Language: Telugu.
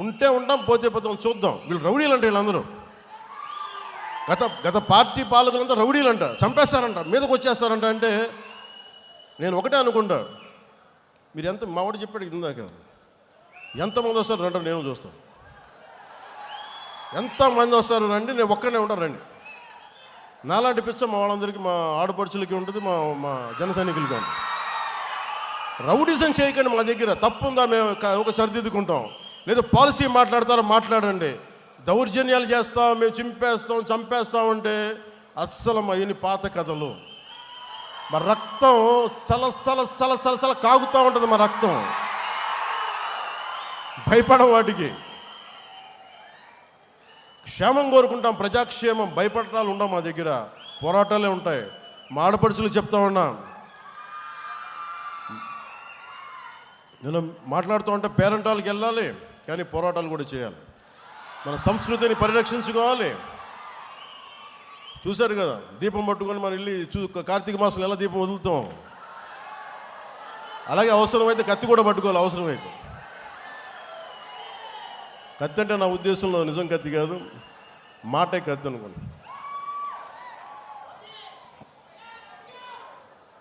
ఉంటే ఉంటాం, పోతే పోతాం, చూద్దాం. వీళ్ళు రౌడీలు అంటే వీళ్ళందరూ గత పార్టీ పాలకులంతా రౌడీలు అంట, చంపేస్తారంట, మీదకి వచ్చేస్తారంట. అంటే నేను ఒకటే అనుకుంటా, మీరు ఎంత మావాడు చెప్పాడు ఇందాక, ఎంతమంది వస్తారు రండి, నేను చూస్తాను. ఎంతమంది వస్తారు రండి, నేను ఒక్కనే ఉంటాను రండి. నాలాంటి పిచ్చ మా వాళ్ళందరికీ, మా ఆడపడుచులకి ఉంటుంది, మా జన సైనికులకి ఉంటుంది. రౌడీజం చేయకండి, మా దగ్గర తప్పుందా మేము ఒక సరిదిద్దుకుంటాం. లేదా పాలసీ మాట్లాడతారా, మాట్లాడండి. దౌర్జన్యాలు చేస్తాం, మేము చింపేస్తాం, చంపేస్తామంటే అస్సలు మా ఇన్ని పాత కథలు. మా రక్తం సల కాగుతూ ఉంటుంది. మా రక్తం భయపడం, వాటికి క్షేమం కోరుకుంటాం, ప్రజాక్షేమం. భయపడటాలు ఉండవు మా దగ్గర, పోరాటాలే ఉంటాయి. మా ఆడపడుచులు చెప్తా ఉన్నా, నేను మాట్లాడుతూ ఉంటే పేరెంటాలకు వెళ్ళాలి, కానీ పోరాటాలు కూడా చేయాలి. మన సంస్కృతిని పరిరక్షించుకోవాలి. చూశారు కదా, దీపం పట్టుకొని మనం వెళ్ళి కార్తీక మాసంలో ఎలా దీపం వదులుతాం, అలాగే అవసరమైతే కత్తి కూడా పట్టుకోవాలి. అవసరమైతే కత్తి అంటే నా ఉద్దేశంలో నిజం కత్తి కాదు, మాటే కత్తి అనుకోండి.